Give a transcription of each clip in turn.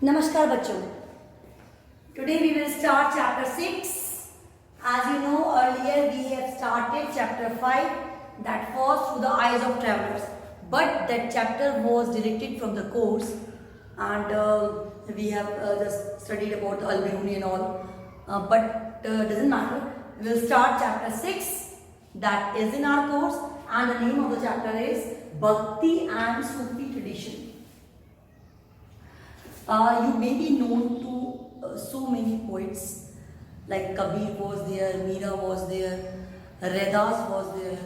नमस्कार बच्चों. Today we will start chapter 6. As you know, earlier we have started chapter 5, that was Through the Eyes of Travelers. But that chapter was directed from the course, and we have just studied about the Al-Biruni and all. But doesn't matter. We will start chapter 6, that is in our course, and the name of the chapter is Bhakti and Sufi Tradition. You may be known to so many poets, like Kabir was there, Meera was there, Raidas was there,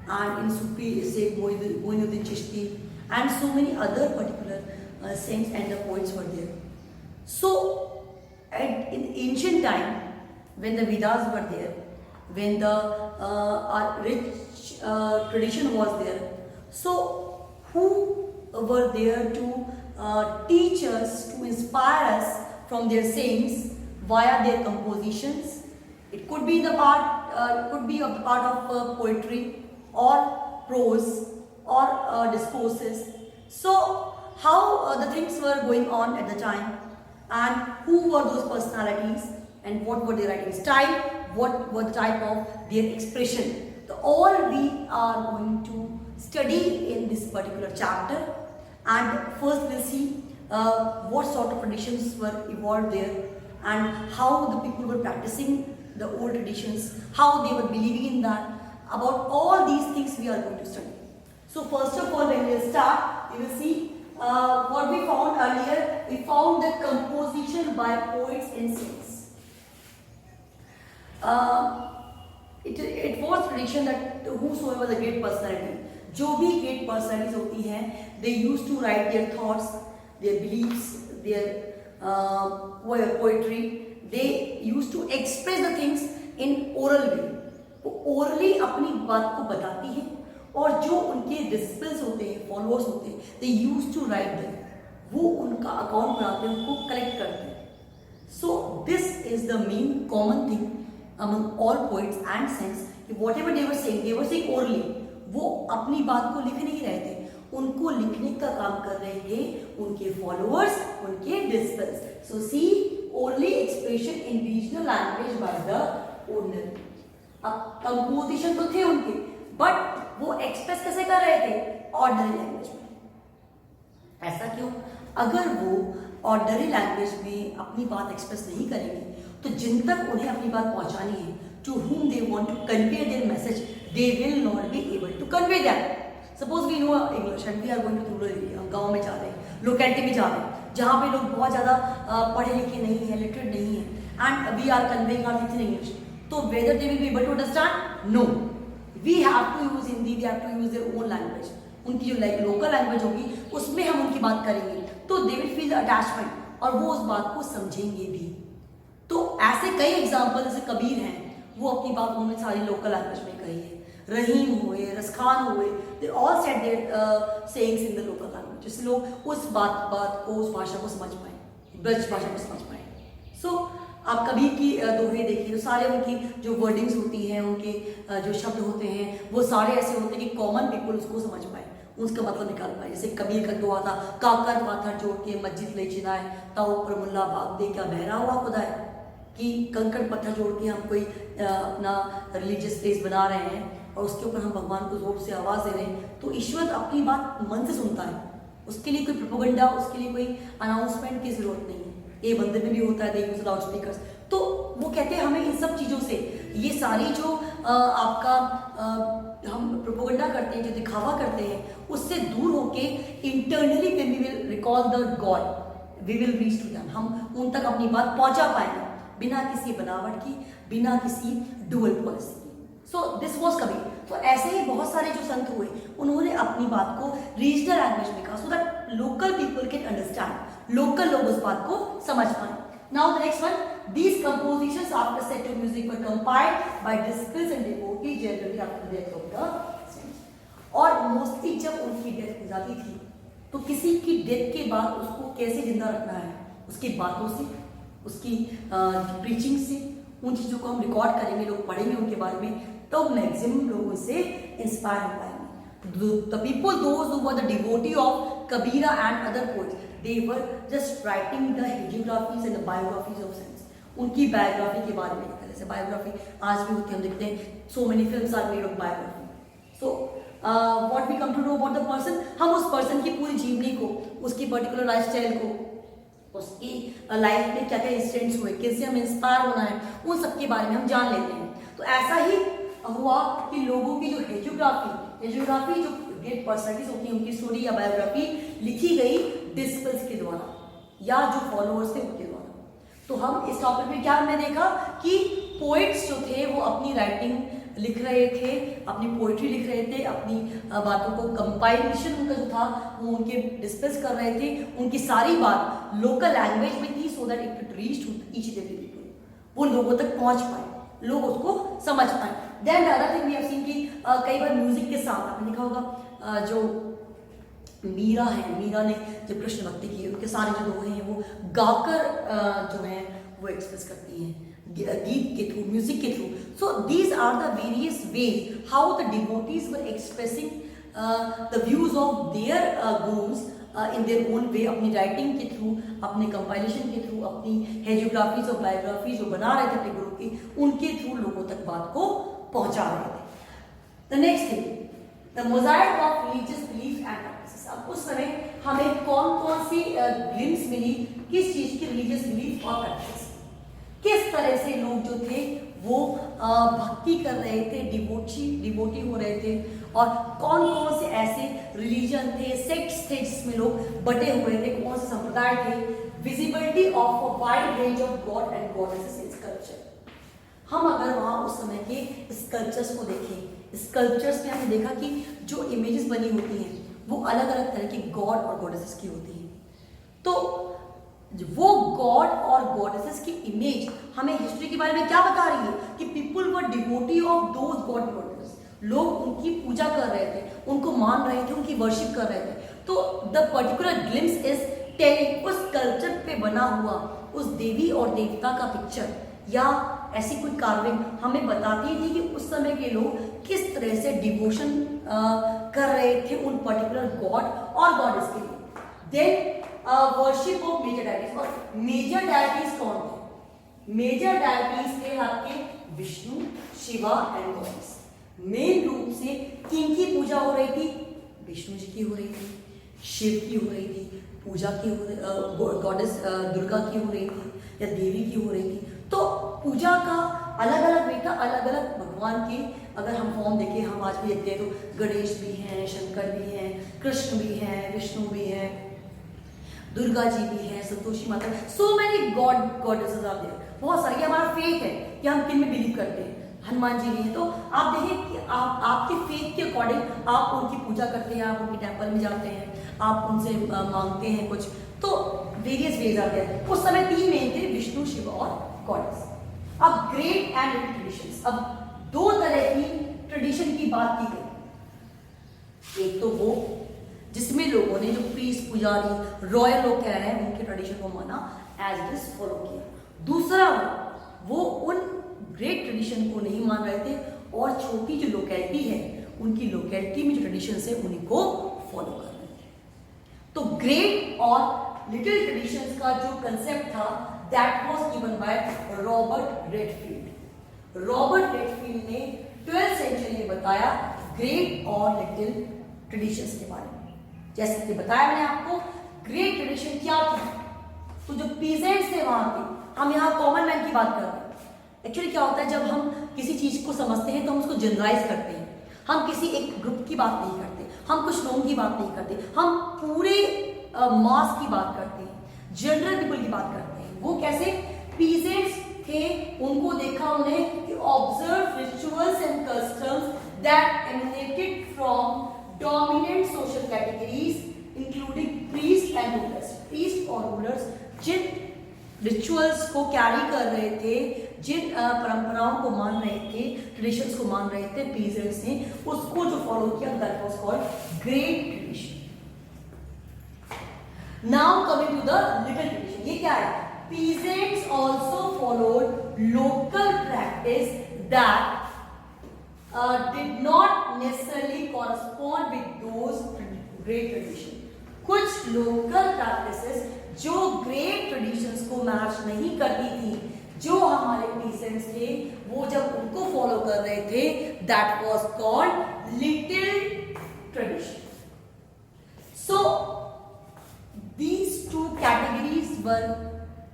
and in Sufi say Moinuddin Chishti, and so many other particular saints and the poets were there. So in ancient time, when the Vedas were there, when the rich tradition was there, so who were there to teach us, to inspire us from their saints via their compositions? It could be the part, could be of the part of poetry or prose or discourses. So how the things were going on at the time, and who were those personalities, and what were their writing style, what were the type of their expression. So all we are going to study in this particular chapter. And first we'll see what sort of traditions were evolved there, and how the people were practicing the old traditions, how they were believing in that. About all these things we are going to study. So first of all, when we start, we will see what we found earlier. We found the composition by poets and saints. It was tradition that whosoever the great personality, जो भी great personalities होती हैं, they used to write their thoughts, their beliefs, their poetry. They used to express the things in oral way. वो orally अपनी बात को बताती हैं, और जो उनके disciples होते हैं, followers होते हैं, they used to write them. वो उनका अकाउंट बनाते हैं, उनको कलेक्ट करते हैं. So this is the main common thing among all poets and saints. Whatever they were saying orally. वो अपनी बात को लिख नहीं रहे थे, उनको लिखने का काम कर रहे थे उनके फॉलोअर्स, उनके disciples. So see only expression in regional language by the owner. अब कंपोजिशन तो थे उनके, बट वो एक्सप्रेस कैसे कर रहे थे? ऑर्डनरी लैंग्वेज में. ऐसा क्यों? अगर वो ऑर्डनरी लैंग्वेज में अपनी बात एक्सप्रेस नहीं करेंगे, तो जिन तक उन्हें अपनी बात पहुंचानी है, to whom they want to convey their message, they will not be able to convey that. Suppose we know English and we are going to rural area, हम गाँव में जा रहे हैं, लोकेलिटी में जा रहे हैं, जहाँ पे लोग बहुत ज़्यादा पढ़े लिखे नहीं हैं, लिटरेट नहीं हैं, and we are conveying our things in English. तो whether they will be able to understand? No. We have to use Hindi, we have to use their own language. उनकी जो लोकल लैंग्वेज होगी, उसमें हम उनकी बात करेंगे, तो they will feel the attachment, और वो उस बात को समझेंगे भी. तो ऐसे कई एग्जाम्पल जैसे कबीर हैं, वो अपनी बात उन्होंने सारी लोकल लैंग्वेज में कही है. रहीम हुए, रसखान हुए, they all said their sayings in the local language, जिससे लोग उस बात को, उस भाषा को समझ पाए, ब्रज भाषा को समझ पाए. सो आप कबीर की दोहे देखिए, तो सारे उनकी जो वर्डिंग्स होती हैं, उनके जो शब्द होते हैं, वो सारे ऐसे होते हैं कि कॉमन पीपल उसको समझ पाए, उसका मतलब निकाल पाए. जैसे कबीर का दोहा था, काकर पाथर जोड़ के मस्जिद ले चिनाए, ताऊ पर मुल्ला बाग दे क्या बहरा हुआ खुदा है. कि कंकड़ पत्थर जोड़ के हम कोई अपना रिलीजियस प्लेस बना रहे हैं, और उसके ऊपर हम भगवान को जोर से आवाज़ दे रहे हैं, तो ईश्वर अपनी बात मन से सुनता है. उसके लिए कोई प्रोपेगेंडा, उसके लिए कोई अनाउंसमेंट की जरूरत नहीं है. ये बंदे में भी होता है, दे यूज लाउड स्पीकर्स. तो वो कहते हैं हमें इन सब चीज़ों से, ये सारी जो आपका हम प्रोपेगेंडा करते हैं, जो दिखावा करते हैं, उससे दूर होके internally when we will recall the god, we will reach to them. हम उन तक अपनी बात पहुंचा पाएंगे बिना किसी बनावट की, बिना किसी डुअल पॉलिसी की. So this was Kabir. तो ऐसे ही बहुत सारे जो संत हुए, उन्होंने अपनी बात को रीजनल लैंग्वेज में कहा, so that local people can understand, local लोग उस बात को समझ पाए. Now the next one, these compositions after set to music were compiled by disciples and devotees generally after the death of the saints. और mostly जब उनकी death हो जाती थी, तो किसी की डेथ के बाद उसको कैसे जिंदा रखना है, उसकी बातों से, उसकी प्रीचिंग से, उन चीज़ों को हम रिकॉर्ड करेंगे, लोग पढ़ेंगे उनके बारे में, तो मैक्सिमम लोग उससे इंस्पायर हो पाएंगे. The people, those who were the devotee of Kabira and other poets, they were just writing the hagiographies and the biographies of saints. उनकी बायोग्राफी के बारे में लिखा, जैसे बायोग्राफी आज भी होती है, हम देखते हैं so many films are made of biography. So what we come to know about the person, हम उस पर्सन की पूरी जीवनी को, उसकी पर्टिकुलर लाइफस्टाइल को, उसकी लाइफ में क्या क्या इंसिडेंट्स हुए, कैसे हमें इंस्पायर होना है, उन सब के बारे में हम जान लेते हैं. तो ऐसा ही हुआ कि लोगों की जो हेजियोग्राफी जो ग्रेट पर्सनैलिटीज होती हैं, उनकी स्टोरी या बायोग्राफी लिखी गई डिसिपल्स के द्वारा या जो फॉलोअर्स थे उनके द्वारा. तो हम इस टॉपिक में क्या हमने देखा कि पोइट्स जो थे वो अपनी राइटिंग लिख रहे थे, अपनी पोइट्री लिख रहे थे, अपनी बातों को कंपाइलेशन उनका जो था वो उनके डिस्कस कर रहे थे. उनकी सारी बात लोकल लैंग्वेज में थी so that it could reach to each and every people, वो लोगों तक पहुंच पाए, लोग उसको समझ पाए. Then other thing we have seen कि कई बार म्यूजिक के साथ आपने देखा होगा जो मीरा है, मीरा ने जब कृष्ण भक्ति की, उनके सारे जो दोहे हैं वो गाकर जो है वो एक्सप्रेस करती हैं गीत के थ्रू, म्यूजिक के through. So these are the various ways how the devotees were expressing the views of their gurus in their own way, अपनी राइटिंग के थ्रू, अपने कंपाइलेशन के थ्रू, अपनी हेजियोग्राफीज और बायोग्राफी जो बना रहे थे अपने गुरु की, उनके थ्रू लोगों तक बात को पहुंचा रहे थे. The next thing, the mosaic of religious belief and practices. अब उस समय हमें कौन कौन सी ग्लिम्स मिली किस चीज की रिलीजियस बिलीफ और प्रैक्टिस, किस तरह से लोग जो थे वो भक्ति कर रहे थे, डिवोटी हो रहे थे, और कौन कौन से ऐसे रिलीजन थे, सेक्ट्स थे जिसमें लोग बटे हुए थे, कौन से संप्रदाय थे. Visibility of a wide range of God and goddesses in sculpture. हम अगर वहाँ उस समय के स्कल्पचर्स को देखें, स्कल्पचर्स में हमने देखा कि जो इमेजेस बनी होती हैं वो अलग अलग तरह के गॉड और गॉडेसेस की होती हैं. तो वो गॉड और गॉडेसेस की इमेज हमें हिस्ट्री के बारे में क्या बता रही है कि people were devotee of those God goddesses. लोग उनकी पूजा कर रहे थे, उनको मान रहे थे, उनकी वर्शिप कर रहे थे. तो the particular glimpse is telling, उस कल्चर पे बना हुआ उस देवी और देवता का पिक्चर या ऐसी कोई कार्विंग हमें बताती थी कि उस समय के लोग किस तरह से डिवोशन कर रहे थे उन पर्टिकुलर गॉड और गॉडेस के लिए. Then worship of major deities. और मेजर डायटीज कौन थे? मेजर डायटीज थे आपके Vishnu, Shiva and goddess. Main रूप से किनकी पूजा हो रही थी? विष्णु जी की हो रही थी, शिव की हो रही थी, पूजा की हो रही, गॉडेस दुर्गा की हो रही थी या देवी की हो रही थी. तो पूजा का अलग अलग वे था, अलग अलग भगवान के अगर हम फॉर्म देखें, हम आज भी देखते हैं तो गणेश भी हैं, शंकर भी हैं, कृष्ण भी हैं, विष्णु भी हैं, दुर्गा जी भी हैं, Santoshi Mata, so many goddesses are there. बहुत सारी, हमारा फेथ है कि हम किन में बिलीव करते हैं. हनुमान जी भी हैं. तो आप देखें कि आपके फेथ के अकॉर्डिंग आप उनकी पूजा करते हैं, आप उनके टेम्पल में जाते हैं, आप उनसे मांगते हैं कुछ. तो वेरियस वेज आते हैं. उस समय तीन मेन थे, विष्णु, शिव और गॉडेस. अब ग्रेट एंड लिटिल ट्रेडिशंस. अब दो तरह की ट्रेडिशन की बात की गई. एक तो वो जिसमें लोगों ने जो प्रीस्ट, पुजारी, रॉयल लोग कह रहे हैं उनके ट्रेडिशन को माना, एज इट इज फॉलो किया. दूसरा वो उन ग्रेट ट्रेडिशन को नहीं मान रहे थे और छोटी जो लोकेलिटी है उनकी लोकेलिटी में जो ट्रेडिशन है उन्हीं को फॉलो कर रहे थे. तो ग्रेट और लिटिल ट्रेडिशंस का जो कंसेप्ट था that was given by Robert Redfield. Robert Redfield ने 12th सेंचुरी में बताया ग्रेट और लिटिल ट्रेडिशंस के बारे में. जैसे कि बताया मैंने आपको, ग्रेट ट्रेडिशन क्या थी, तो जो पीजेंट्स थे वहां के, हम यहाँ कॉमन मैन की बात कर रहे हैं. एक्चुअली क्या होता है, जब हम किसी चीज को समझते हैं तो हम उसको जनरलाइज करते हैं. हम किसी एक ग्रुप की बात नहीं करते, हम कुछ लोगों की बात नहीं करते, हम पूरे मास की बात करते हैं, जनरल पीपल की बात करते हैं. वो कैसे? पीजेंट्स थे, उनको देखा उन्हें कि observe rituals and customs that emanated from dominant social categories including priest and rulers. Priest और रूलर्स जिन रिचुअल्स को कैरी कर रहे थे, जिन परंपराओं को मान रहे थे, ट्रेडिशंस को मान रहे थे, पीजेंट्स ने उसको जो फॉलो किया, that was called great tradition. Now coming to the little tradition. ये क्या है? Peasants also followed local practice that did not necessarily correspond with those great tradition. कुछ लोकल प्रैक्टिसेस जो ग्रेट ट्रेडिशंस को मैच नहीं करती थी, जो हमारे पीसेंट्स थे वो जब उनको फॉलो कर रहे थे, that was called little tradition. So these two categories were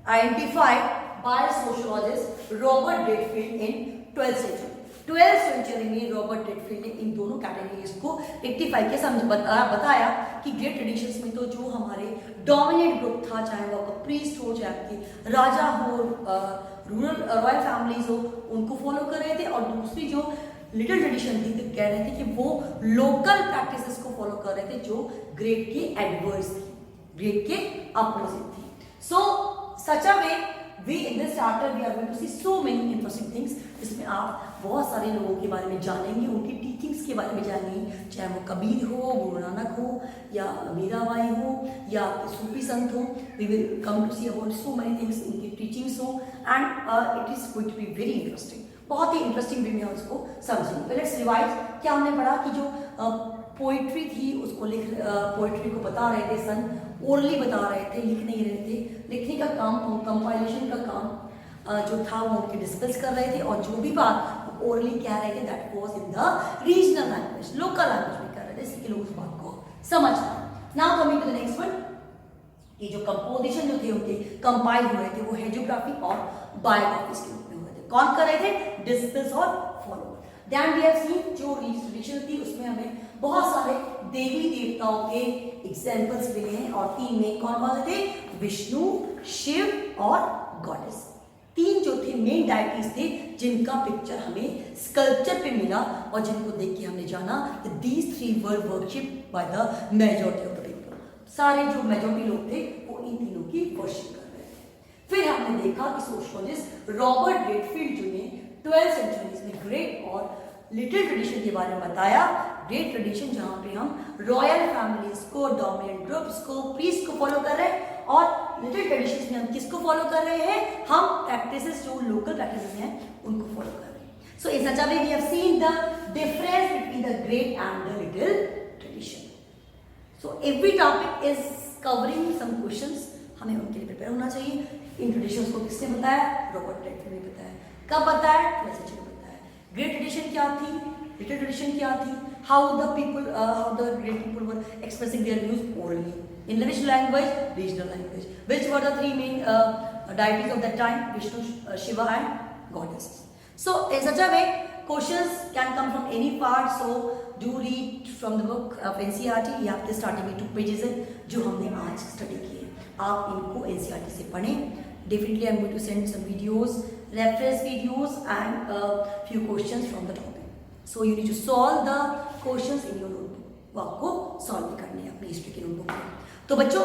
identified by sociologist Robert Redfield in 12th century. 12th century में रॉबर्ट रेडफील्ड ने इन दोनों कैटेगरीज को रेक्टिफाई किया, समझ बताया कि ग्रेट ट्रेडिशंस में तो जो हमारे डोमिनेट ग्रुप था, चाहे वो आपका प्रीस्ट हो, चाहे आपके राजा हो, रूरल रॉयल फैमिलीज हो, उनको फॉलो कर रहे थे. और दूसरी जो लिटिल ट्रेडिशन थी तो कह रहे थे कि वो लोकल प्रैक्टिसेस को फॉलो कर रहे थे जो ग्रेट के एडवर्स थी, ग्रेट के अपोजिट थी. सो सच a way we in this chapter we are going to see so many interesting things, जिसमें आप बहुत सारे लोगों के बारे में जानेंगे, उनकी टीचिंग्स के बारे में जानेंगे, चाहे वो कबीर हो, गुरु नानक हो, या मीराबाई हो, या सूफी संत हो. we will come to see about so many things, उनकी टीचिंग्स हो, and it is going to be very interesting. बहुत ही इंटरेस्टिंग वे में हम उसको समझेंगे. Let's revise. क्या हमने पढ़ा कि जो पोइट्री थी उसको पोइट्री को बता रहे थे सन, ओरली बता रहे थे, लिख नहीं रहे थे. लिखने का काम, कंपाइलेशन का काम जो था वो उनके डिस्कस कर रहे थे, और जो भी बात ओरली कह रहे थे that was in the regional language, local language में कह रहे थे, इसलिए कि लोग उस बात को समझना. Now coming to the next one. ये जो कंपोजिशन जो थे उनके कंपाइल हो रहे थे वो हेजियोग्राफी और बायोग्राफीज के रूप में हुए थे. कौन कर रहे थे? डिस्कस और follow. Then we have seen जो ट्रेडिशन थी उसमें हमें बहुत सारे देवी देवताओं के एग्जाम्पल्स मिले हैं, और 3 में कौन कौन से थे? विष्णु, शिव और गॉडेस. 3 जो थे मेन डायटीज थे जिनका पिक्चर हमें स्कल्पचर पे मिला, और जिनको देख के हमने जाना कि these 3 were worship by the majority of the people. सारे जो मेजॉरिटी लोग थे वो इन तीनों की वर्शिप कर रहे थे. फिर हमने देखा कि सोशियोलॉजिस्ट रॉबर्ट रेडफील्ड जो ने 12th सेंचुरी में ग्रेट और लिटिल ट्रेडिशन के बारे में बताया. ग्रेट ट्रेडिशन जहां पे हम रॉयल फैमिलीज को, डोमिनेंट ग्रुप्स को, प्रीस्ट को फॉलो कर रहे हैं, और लिटिल ट्रेडिशंस में हम किसको फॉलो कर रहे हैं? हम प्रैक्टिसेस जो लोकल प्रैक्टिसेस हैं उनको फॉलो कर रहे हैं. So in such a way we have seen the difference between the great and the little tradition. So every topic is covering some questions, हमें उनके लिए प्रिपेयर होना चाहिए. इन ट्रेडिशंस को किसने बताया? रॉबर्ट रेडफील्ड ने बताया. कब बताया? 12th सेंचुरी में बताया. ग्रेट ट्रेडिशन क्या थी, लिटिल ट्रेडिशन क्या थी, how the great people were expressing their views orally, in which language? Regional language. Which were the 3 main deities of that time? Vishnu, Shiva and goddess. So in such a way questions can come from any part, so do read from the book of NCERT. ये आपके starting में 2 pages हैं जो हमने आज study किए. आप इनको NCERT से पढ़ें. Definitely I am going to send some videos, reference videos and few questions from the topic. So you need to solve the questions in your notebook. वो आपको सॉल्व भी करने हैं अपनी हिस्ट्री की नोटबुक में. तो बच्चों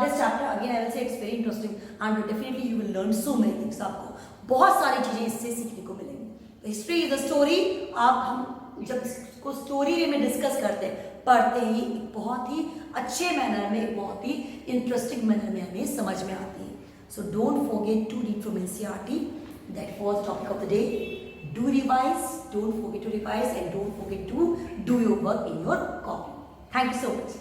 this chapter again I will say it's very interesting and definitely you will learn so many things. आपको बहुत सारी चीजें इससे सीखने को मिलेंगी. History is a story. आप हम जब इसको स्टोरी वे में डिस्कस करते हैं, पढ़ते ही एक बहुत ही अच्छे मैनर में, एक बहुत ही इंटरेस्टिंग मैनर में हमें समझ में आती है. So don't forget to read from NCERT. That was topic of the day. Do revise, don't forget to revise, and don't forget to do your work in your copy. Thank you so much.